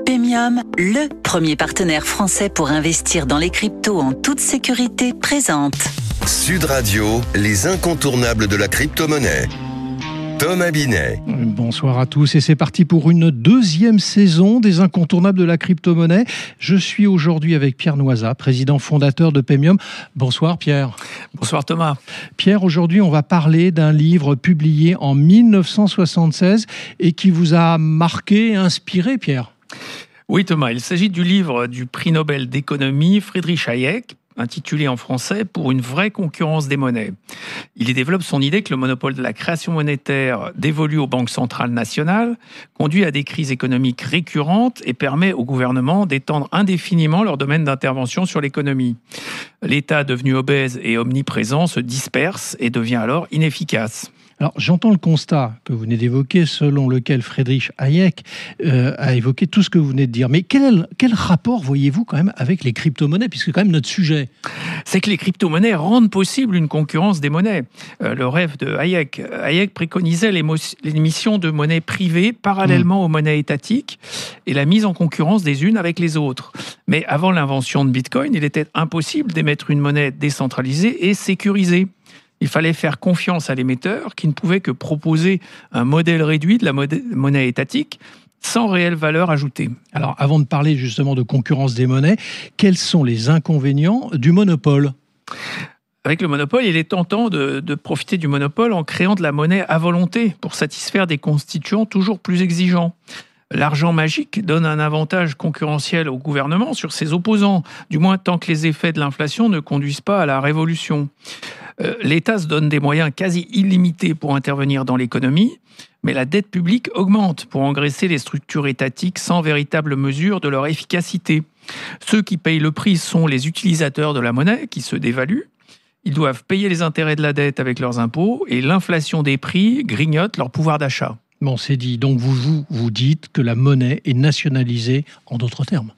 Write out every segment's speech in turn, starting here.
Paymium, le premier partenaire français pour investir dans les cryptos en toute sécurité, présente Sud Radio, les incontournables de la crypto-monnaie. Thomas Binet. Bonsoir à tous et c'est parti pour une deuxième saison des incontournables de la crypto-monnaie. Je suis aujourd'hui avec Pierre Noisat, président fondateur de Paymium. Bonsoir Pierre. Bonsoir Thomas. Pierre, aujourd'hui on va parler d'un livre publié en 1976 et qui vous a marqué et inspiré, Pierre. Oui Thomas, il s'agit du livre du prix Nobel d'économie Friedrich Hayek, intitulé en français « Pour une vraie concurrence des monnaies ». Il y développe son idée que le monopole de la création monétaire dévolu aux banques centrales nationales conduit à des crises économiques récurrentes et permet au gouvernement d'étendre indéfiniment leur domaine d'intervention sur l'économie. L'État, devenu obèse et omniprésent, se disperse et devient alors inefficace. Alors, j'entends le constat que vous venez d'évoquer, selon lequel Friedrich Hayek a évoqué tout ce que vous venez de dire. Mais quel rapport voyez-vous quand même avec les crypto-monnaies, puisque c'est quand même notre sujet? C'est que les crypto-monnaies rendent possible une concurrence des monnaies. Le rêve de Hayek. Hayek préconisait l'émission de monnaies privées parallèlement aux monnaies étatiques et la mise en concurrence des unes avec les autres. Mais avant l'invention de Bitcoin, il était impossible d'émettre une monnaie décentralisée et sécurisée. Il fallait faire confiance à l'émetteur qui ne pouvait que proposer un modèle réduit de la monnaie étatique sans réelle valeur ajoutée. Alors, avant de parler justement de concurrence des monnaies, quels sont les inconvénients du monopole ? Avec le monopole, il est tentant de profiter du monopole en créant de la monnaie à volonté pour satisfaire des constituants toujours plus exigeants. L'argent magique donne un avantage concurrentiel au gouvernement sur ses opposants, du moins tant que les effets de l'inflation ne conduisent pas à la révolution. L'État se donne des moyens quasi illimités pour intervenir dans l'économie, mais la dette publique augmente pour engraisser les structures étatiques sans véritable mesure de leur efficacité. Ceux qui payent le prix sont les utilisateurs de la monnaie qui se dévaluent. Ils doivent payer les intérêts de la dette avec leurs impôts et l'inflation des prix grignote leur pouvoir d'achat. Bon, c'est dit. Donc vous dites que la monnaie est nationalisée, en d'autres termes.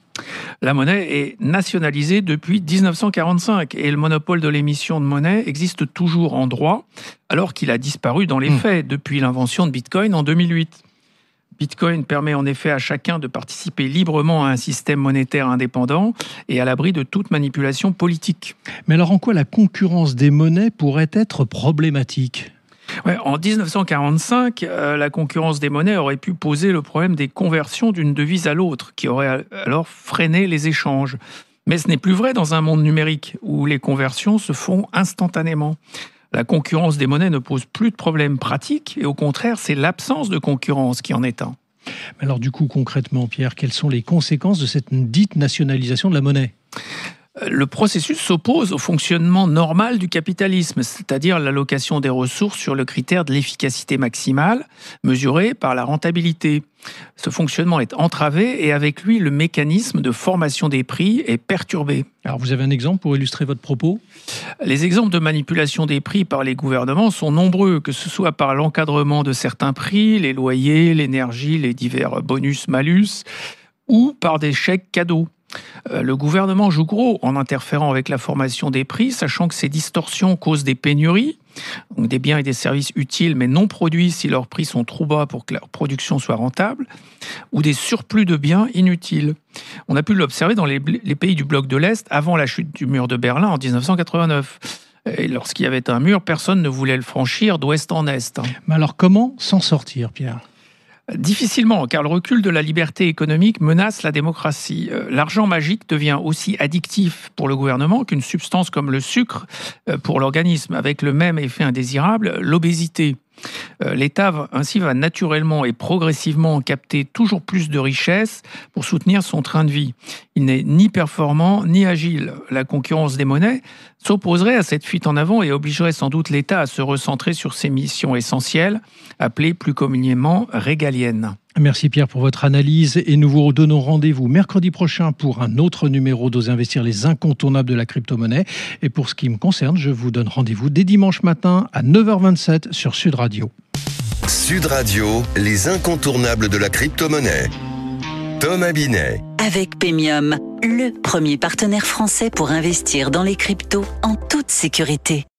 La monnaie est nationalisée depuis 1945 et le monopole de l'émission de monnaie existe toujours en droit, alors qu'il a disparu dans les faits depuis l'invention de Bitcoin en 2008. Bitcoin permet en effet à chacun de participer librement à un système monétaire indépendant et à l'abri de toute manipulation politique. Mais alors en quoi la concurrence des monnaies pourrait être problématique ? Ouais, en 1945, la concurrence des monnaies aurait pu poser le problème des conversions d'une devise à l'autre, qui aurait alors freiné les échanges. Mais ce n'est plus vrai dans un monde numérique, où les conversions se font instantanément. La concurrence des monnaies ne pose plus de problèmes pratiques, et au contraire, c'est l'absence de concurrence qui en est un. Alors du coup, concrètement, Pierre, quelles sont les conséquences de cette dite nationalisation de la monnaie ? Le processus s'oppose au fonctionnement normal du capitalisme, c'est-à-dire l'allocation des ressources sur le critère de l'efficacité maximale, mesurée par la rentabilité. Ce fonctionnement est entravé et avec lui, le mécanisme de formation des prix est perturbé. Alors vous avez un exemple pour illustrer votre propos ? Les exemples de manipulation des prix par les gouvernements sont nombreux, que ce soit par l'encadrement de certains prix, les loyers, l'énergie, les divers bonus-malus, ou par des chèques cadeaux. Le gouvernement joue gros en interférant avec la formation des prix, sachant que ces distorsions causent des pénuries, donc des biens et des services utiles mais non produits si leurs prix sont trop bas pour que leur production soit rentable, ou des surplus de biens inutiles. On a pu l'observer dans les pays du bloc de l'Est avant la chute du mur de Berlin en 1989. Et lorsqu'il y avait un mur, personne ne voulait le franchir d'ouest en est. Mais alors comment s'en sortir, Pierre ? Difficilement, car le recul de la liberté économique menace la démocratie. L'argent magique devient aussi addictif pour le gouvernement qu'une substance comme le sucre pour l'organisme, avec le même effet indésirable, l'obésité. L'État ainsi va naturellement et progressivement capter toujours plus de richesses pour soutenir son train de vie. Il n'est ni performant ni agile. La concurrence des monnaies s'opposerait à cette fuite en avant et obligerait sans doute l'État à se recentrer sur ses missions essentielles, appelées plus communément régaliennes. Merci Pierre pour votre analyse et nous vous redonnons rendez-vous mercredi prochain pour un autre numéro d'Ose Investir, les incontournables de la crypto-monnaie. Et pour ce qui me concerne, je vous donne rendez-vous dès dimanche matin à 9h27 sur Sud Radio. Sud Radio, les incontournables de la crypto-monnaie. Thomas Binet. avec Paymium, le premier partenaire français pour investir dans les cryptos en toute sécurité.